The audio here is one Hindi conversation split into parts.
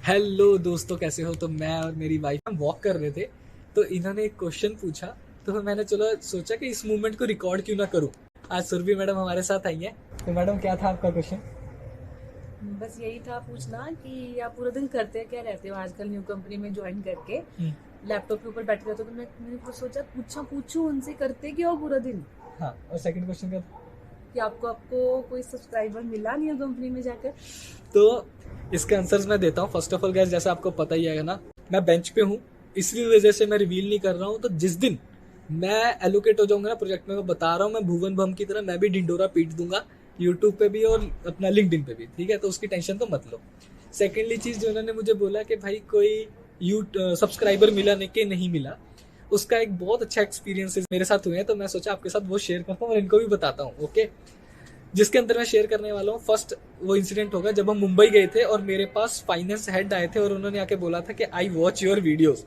हेलो दोस्तों, कैसे हो? तो मैं और मेरी वाइफ हम वॉक कर रहे थे, तो इन्होंने एक क्वेश्चन पूछा। तो फिर मैंने चलो सोचा कि इस मूवमेंट को रिकॉर्ड क्यों ना करूं। आज सुरभि मैडम हमारे साथ आई हैं। तो मैडम, क्या था आपका क्वेश्चन? बस यही था पूछना कि आप पूरा दिन करते क्या रहते हो आजकल न्यू कंपनी में ज्वाइन करके। लैपटॉप के ऊपर बैठे रहते हो तो मैंने कुछ सोचा पूछूं उनसे करते क्या हो पूरा दिन। हाँ, और सेकंड क्वेश्चन क्या था? कि आपको कोई सब्सक्राइबर मिला न्यू कंपनी में जाकर। तो इसके आंसर्स मैं देता हूँ। फर्स्ट ऑफ ऑल गैस, जैसे आपको पता ही है ना, मैं बेंच पे हूँ, इसलिए वजह से मैं रिवील नहीं कर रहा हूँ। तो जिस दिन मैं एलोकेट हो जाऊंगा ना प्रोजेक्ट में, मैं बता रहा हूँ, मैं भुवन बम की तरह मैं भी ढिंडोरा पीट दूंगा यूट्यूब पे भी और अपना लिंक्डइन पे भी। ठीक है, तो उसकी टेंशन तो मत लो। सेकेंडली चीज जो उन्होंने मुझे बोला कि भाई कोई यू सब्सक्राइबर मिला नहीं कि नहीं मिला, उसका एक बहुत अच्छा एक्सपीरियंस मेरे साथ हुए हैं। तो मैं सोचा आपके साथ वो शेयर करता हूँ और इनको भी बताता हूँ। ओके, जिसके अंदर मैं शेयर करने वाला हूँ। फर्स्ट वो इंसिडेंट होगा जब हम मुंबई गए थे और मेरे पास फाइनेंस हेड आए थे और उन्होंने आके बोला था कि आई वॉच योर वीडियोस।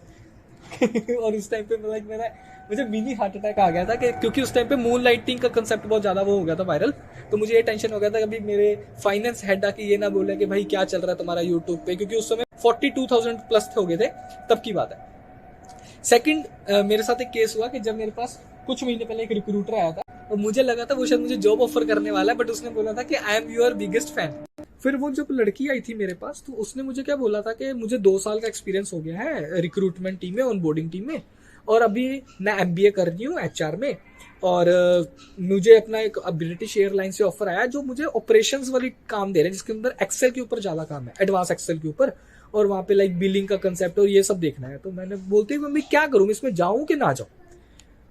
और उस टाइम पे लाइक मेरा मुझे मिनी हार्ट अटैक आ गया था कि क्योंकि उस टाइम पे मून लाइटिंग का कंसेप्ट बहुत ज्यादा वो हो गया था वायरल। तो मुझे ये टेंशन हो गया था कभी मेरे फाइनेंस हेड आके ये ना बोले कि भाई क्या चल रहा है तुम्हारा यूट्यूब पे, क्योंकि उस समय 42,000 प्लस हो गए थे, तब की बात है। सेकंड, मेरे साथ एक केस हुआ कि जब मेरे पास कुछ महीने पहले एक रिक्रूटर आया था और मुझे लगा था वो शायद मुझे जॉब ऑफर करने वाला है, बट उसने बोला था कि I am your biggest fan. फिर वो जब लड़की आई थी मेरे पास, तो उसने मुझे क्या बोला था कि मुझे 2 साल का एक्सपीरियंस हो गया है रिक्रूटमेंट टीम में, ऑनबोर्डिंग टीम में, और अभी मैं एमबीए कर रही हूँ एचआर में। और मुझे अपना एक ब्रिटिश एयरलाइन से ऑफर आया जो मुझे ऑपरेशंस वाली काम दे रहे हैं, जिसके अंदर एक्सेल के ऊपर ज्यादा काम है, एडवांस एक्सेल के ऊपर। और वहां पे लाइक बिलिंग का कंसेप्ट और ये सब देखना है। तो मैंने बोलते हुए मैं क्या करूं, इसमें जाऊं कि ना जाऊं।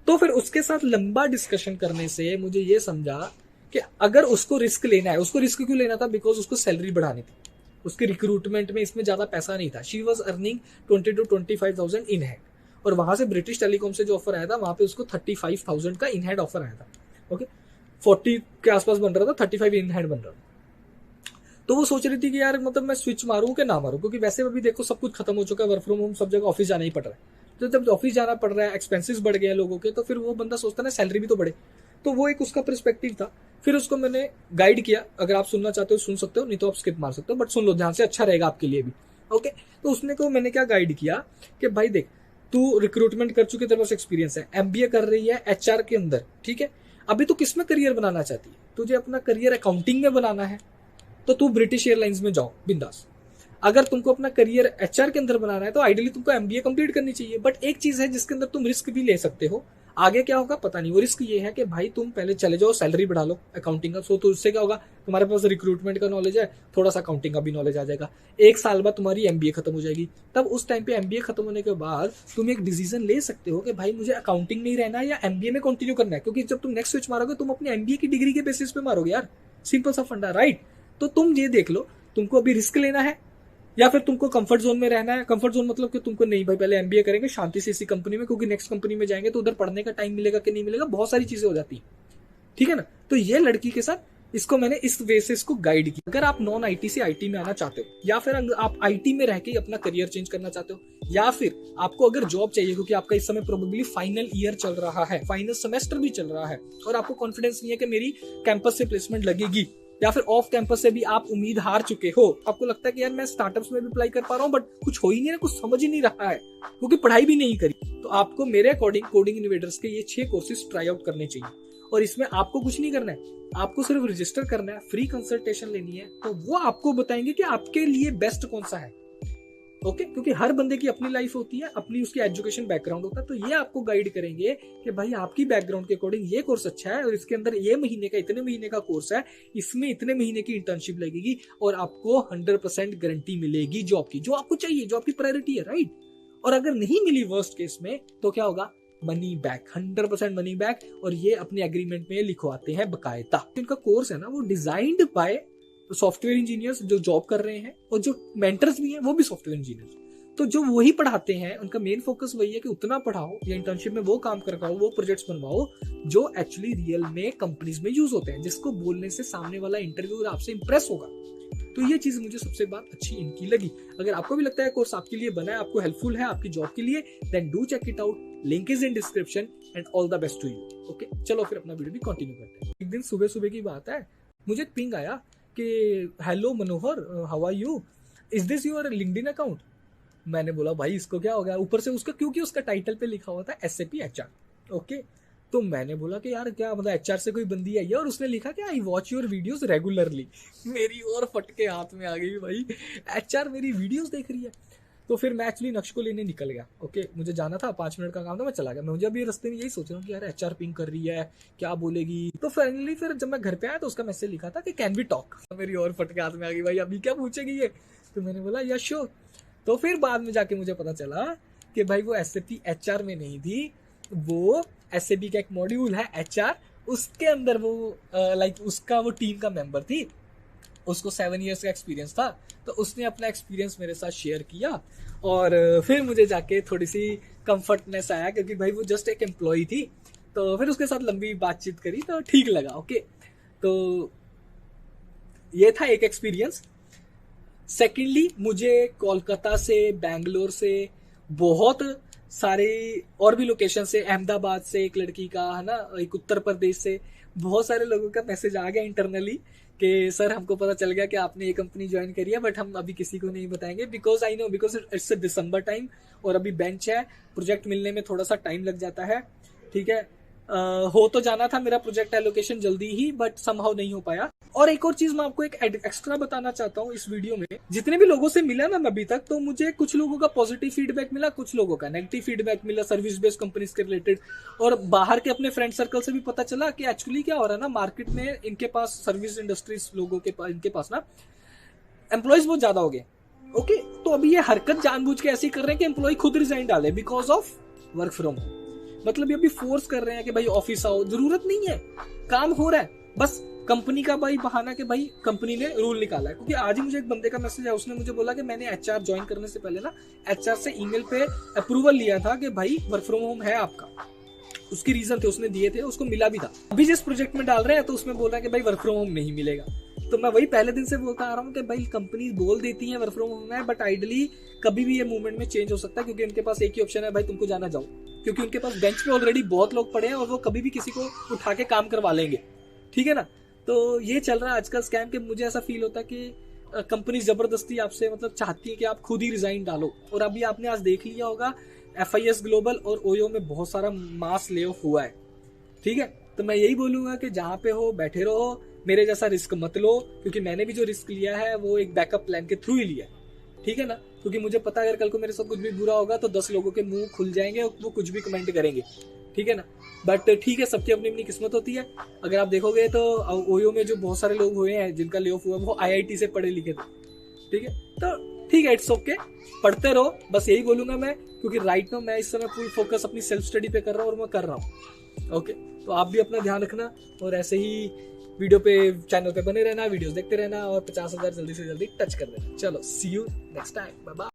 तो फिर उसके साथ लंबा डिस्कशन करने से मुझे ये समझा कि अगर उसको रिस्क लेना है, उसको रिस्क क्यों लेना था, बिकॉज उसको सैलरी बढ़ानी थी। उसके रिक्रूटमेंट में इसमें ज्यादा पैसा नहीं था। She was earning 20 to 25,000 in hand, और वहां से ब्रिटिश टेलीकॉम से जो ऑफर आया था वहां पे उसको 35,000 का इन हैंड ऑफर आया था। ओके, 40 के आसपास बन रहा था, 35 इन हैंड बन रहा था। तो वो सोच रही थी कि यार मतलब मैं स्विच मारूं कि ना मारूं, क्योंकि वैसे अभी देखो सब कुछ खत्म हो चुका है, वर्क फ्रॉम होम, सब जगह ऑफिस जाना ही पड़ रहा है। तो जब ऑफिस जाना पड़ रहा है, एक्सपेंसेस बढ़ गए हैं लोगों के, तो फिर वो बंदा सोचता है ना सैलरी भी तो बढ़े। तो वो एक उसका पर्सपेक्टिव था। फिर उसको मैंने गाइड किया। अगर आप सुनना चाहते हो सुन सकते हो, नहीं तो आप स्किप मार सकते हो, बट सुन लो ध्यान से, अच्छा रहेगा आपके लिए भी। ओके, तो उसने को मैंने क्या गाइड किया कि भाई देख, तू रिक्रूटमेंट कर चुकी, तेरे पास एक्सपीरियंस है, एमबीए कर रही है एचआर के अंदर, ठीक है। अभी तू किस में करियर बनाना चाहती है? तुझे अपना करियर अकाउंटिंग में बनाना है, तो तू ब्रिटिश एयरलाइंस में जाओ बिंदास। अगर तुमको अपना करियर एचआर के अंदर बनाना है तो आइडियली तुमको एमबीए कंप्लीट करनी चाहिए। बट एक चीज है जिसके अंदर तुम रिस्क भी ले सकते हो। आगे क्या होगा पता नहीं। वो रिस्क ये है कि भाई तुम पहले चले जाओ, सैलरी बढ़ा लो अकाउंटिंग का। तो उससे क्या होगा, तुम्हारे पास रिक्रूटमेंट का नॉलेज है, थोड़ा सा अकाउंटिंग का भी नॉलेज आ जाएगा। एक साल बाद तुम्हारी एमबीए खत्म हो जाएगी। तब उस टाइम पे एमबीए खत्म होने के बाद तुम एक डिसीजन ले सकते हो कि भाई मुझे अकाउंटिंग में ही रहना है या एमबीए में कंटिन्यू करना है। क्योंकि जब तुम नेक्स्ट स्विच मारोगे तुम अपनी एमबीए की डिग्री के बेसिस पे मारोगे यार। सिंपल सा फंडा, राइट? तो तुम ये देख लो, तुमको अभी रिस्क लेना है या फिर तुमको कंफर्ट जोन में रहना है। कंफर्ट जोन मतलब कि तुमको नहीं भाई पहले एमबीए करेंगे शांति से इसी कंपनी में, क्योंकि नेक्स्ट कंपनी में जाएंगे तो उधर पढ़ने का टाइम मिलेगा कि नहीं मिलेगा, बहुत सारी चीजें हो जाती है। ठीक है ना? तो ये लड़की के साथ इसको मैंने इस वे से इसको गाइड किया। अगर आप नॉन आईटी से आईटी में आना चाहते हो, या फिर अगर आप आईटी में रह के अपना करियर चेंज करना चाहते हो, या फिर आपको अगर जॉब चाहिए, क्योंकि आपका इस समय प्रोबेबली फाइनल ईयर चल रहा है, फाइनल सेमेस्टर भी चल रहा है, और आपको कॉन्फिडेंस नहीं है कि मेरी कैंपस से प्लेसमेंट लगेगी, या फिर ऑफ कैंपस से भी आप उम्मीद हार चुके हो, आपको लगता है कि यार मैं स्टार्टअप्स में भी अप्लाई कर पा रहा हूँ बट कुछ हो ही नहीं रहा, कुछ समझ ही नहीं रहा है, क्योंकि पढ़ाई भी नहीं करी, तो आपको मेरे अकॉर्डिंग कोडिंग इनोवेटर्स के ये 6 कोर्सेज ट्राई आउट करने चाहिए। और इसमें आपको कुछ नहीं करना है, आपको सिर्फ रजिस्टर करना है, फ्री कंसल्टेशन लेनी है, तो वो आपको बताएंगे कि आपके लिए बेस्ट कौन सा है। ओके, क्योंकि हर बंदे की अपनी लाइफ होती है, अपनी उसकी एजुकेशन बैकग्राउंड होता है, तो ये आपको गाइड करेंगे कि भाई आपकी बैकग्राउंड के अकॉर्डिंग ये कोर्स अच्छा है, और इसके अंदर ये महीने का इतने महीने का कोर्स है, इसमें इतने महीने की इंटर्नशिप लगेगी, और आपको 100% गारंटी मिलेगी जॉब की, जो आपको चाहिए, जो आपकी प्रायोरिटी है, राइट? और अगर नहीं मिली वर्स्ट केस में, तो क्या होगा? Money back, 100% money back. और ये अपने एग्रीमेंट में लिखवाते हैं बकायदा। इनका कोर्स है ना, वो डिजाइंड बाय सॉफ्टवेयर इंजीनियर्स जो जॉब कर रहे हैं, और जो मेंटर्स भी हैं वो भी सॉफ्टवेयर इंजीनियर्स। तो जो वही पढ़ाते हैं, उनका मेन फोकस वही है कि उतना पढ़ाओ या इंटर्नशिप में वो काम करवाओ, वो प्रोजेक्ट्स बनवाओ जो एक्चुअली रियल में कंपनीज में यूज होते हैं, जिसको बोलने से सामने वाला इंटरव्यू आपसे इंप्रेस होगा। तो ये चीज मुझे सबसे बात अच्छी इनकी लगी। अगर आपको भी लगता है कोर्स आपके लिए बना है, आपको हेल्पफुल है आपकी जॉब के लिए, then do check it out, link is in description, and all the best to you. Okay, चलो फिर अपना वीडियो भी कंटिन्यू करते हैं। एक दिन सुबह सुबह की बात है, मुझे एक पिंग आया कि hello Manohar, how are you? Is this your LinkedIn account? मैंने बोला भाई इसको क्या हो गया, ऊपर से उसका क्योंकि उसका टाइटल पे लिखा हुआ था SAP HR। ओके, तो मैंने बोला कि यार क्या मतलब HR से कोई बंदी आई है, और उसने लिखा कि I watch your videos regularly. मेरी और फटके हाथ में आ गई भाई, HR मेरी वीडियोस देख रही है। तो फिर मैं एक्चुअली नक्श को लेने निकल गया। ओके, मुझे जाना था, 5 मिनट का काम था, मैं चला गया। मैं मुझे अभी रास्ते में यही सोच रहा हूँ कि यार HR पिंग कर रही है, क्या बोलेगी। तो फाइनली फिर जब मैं घर पे आया तो उसका मैसेज लिखा था कि कैन वी टॉक। मेरी और फटके हाथ में आ गई भाई, अभी क्या पूछेगी ये। तो मैंने बोला यस श्योर। तो फिर बाद में जाके मुझे पता चला कि भाई वो SAP HR में नहीं थी, वो SAP का एक मॉड्यूल है HR, उसके अंदर वो लाइक उसका वो टीम का मेंबर थी। उसको 7 इयर्स का एक्सपीरियंस था, तो उसने अपना एक्सपीरियंस मेरे साथ शेयर किया, और फिर मुझे जाके थोड़ी सी कंफर्टनेस आया, क्योंकि भाई वो जस्ट एक एम्प्लॉय थी। तो फिर उसके साथ लंबी बातचीत करी तो ठीक लगा। ओके, तो ये था एक एक्सपीरियंस। सेकेंडली, मुझे कोलकाता से, बैंगलोर से, बहुत सारे और भी लोकेशन से, अहमदाबाद से एक लड़की का है ना, एक उत्तर प्रदेश से, बहुत सारे लोगों का मैसेज आ गया इंटरनली कि सर हमको पता चल गया कि आपने ये कंपनी ज्वाइन करी है, बट हम अभी किसी को नहीं बताएंगे because I know, because it's December time और अभी बेंच है, प्रोजेक्ट मिलने में थोड़ा सा टाइम लग जाता है। ठीक है, हो तो जाना था मेरा प्रोजेक्ट एलोकेशन जल्दी ही, बट समहाउ नहीं हो पाया। और एक और चीज मैं आपको एक एक्स्ट्रा बताना चाहता हूँ इस वीडियो में, जितने भी लोगों से मिला ना मैं अभी तक, तो मुझे कुछ लोगों का पॉजिटिव फीडबैक मिला, कुछ लोगों का नेगेटिव फीडबैक मिला सर्विस बेस्ड कंपनीज के रिलेटेड। और बाहर के अपने फ्रेंड सर्कल से भी पता चला कि एक्चुअली क्या हो रहा है ना, मार्केट में इनके पास सर्विस इंडस्ट्रीज लोगों के पास, इनके पास ना एम्प्लॉयज बहुत ज्यादा हो गए। ओके, तो अभी ये हरकत जानबूझ के ऐसी कर रहे हैं कि एम्प्लॉय खुद रिजाइन डाले because of work from home. मतलब ये अभी फोर्स कर रहे हैं कि भाई ऑफिस आओ, जरूरत नहीं है, काम हो रहा है, बस कंपनी का भाई बहाना कि भाई कंपनी ने रूल निकाला है। क्योंकि आज ही मुझे एक बंदे का मैसेज है, उसने मुझे बोला कि मैंने HR ज्वाइन करने से पहले ना HR से ईमेल पे अप्रूवल लिया था कि भाई वर्क फ्रॉम होम है आपका। उसकी रीजन थे, उसने दिए थे, उसको मिला भी था। अभी जिस प्रोजेक्ट में डाल रहे हैं तो उसमें बोल रहा है कि भाई वर्क फ्रॉम होम नहीं मिलेगा। तो मैं वही पहले दिन से बोलता आ रहा हूँ कि भाई कंपनी बोल देती है वर्क फ्रॉम होम है, बट आइडली कभी भी ये मूवमेंट में चेंज हो सकता है, क्योंकि उनके पास एक ही ऑप्शन है, भाई तुमको जाना जाओ, क्योंकि उनके पास बेंच पे ऑलरेडी बहुत लोग पड़े हैं और वो कभी भी किसी को उठा के काम करवा लेंगे। ठीक है ना, तो ये चल रहा है आजकल स्कैम के। मुझे ऐसा फील होता है कि कंपनी जबरदस्ती आपसे मतलब चाहती है कि आप खुद ही रिजाइन डालो। और अभी आपने आज देख लिया होगा FIS ग्लोबल और ओयो में बहुत सारा मास ले ऑफ हुआ है। ठीक है, तो मैं यही बोलूंगा कि जहां पे हो बैठे रहो, मेरे जैसा रिस्क मत लो, क्योंकि मैंने भी जो रिस्क लिया है वो एक बैकअप प्लान के थ्रू ही लिया है। ठीक है ना, क्योंकि मुझे पता है अगर कल को मेरे साथ कुछ भी बुरा होगा तो 10 लोगों के मुंह खुल जाएंगे और वो कुछ भी कमेंट करेंगे। ठीक है ना, बट ठीक है, सबकी अपनी अपनी किस्मत होती है। अगर आप देखोगे तो ओयो में जो बहुत सारे लोग हुए हैं जिनका ले ऑफ हुआ, वो IIT से पढ़े लिखे थे। ठीक है, तो ठीक है, इट्स ओके, पढ़ते रहो, बस यही बोलूंगा मैं, क्योंकि राइट नाउ मैं इस समय फुल फोकस अपनी सेल्फ स्टडी पे कर रहा हूँ और मैं कर रहा हूँ। ओके, तो आप भी अपना ध्यान रखना और ऐसे ही वीडियो पे, चैनल पे बने रहना, वीडियोस देखते रहना और 50,000 जल्दी से जल्दी टच कर देना। चलो, see you next time, bye bye.